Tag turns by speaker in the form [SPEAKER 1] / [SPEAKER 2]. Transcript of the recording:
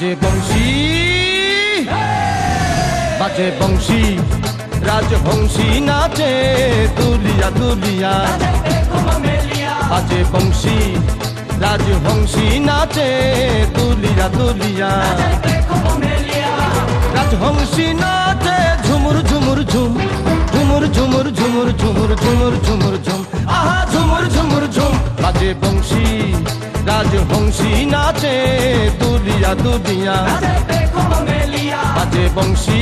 [SPEAKER 1] বাজে বংশী বাজে বংশী রাজবংশী নাচে দুলিয়া দুলিয়া বাজে বংশী রাজবংশী নাচে দুলিয়া দুলিয়া রাজবংশী নাচে ঝুমুর ঝুমুর ঝুম ঝুমুর ঝুমুর ঝুমুর ঝুমুর ঝুমুর ঝুমুর ঝুম আহা ঝুমুর ঝুমুর ঝুম বাজে বংশী রাজবংশী নাচে দুলিয়া দুলিয়া বাজে বংশী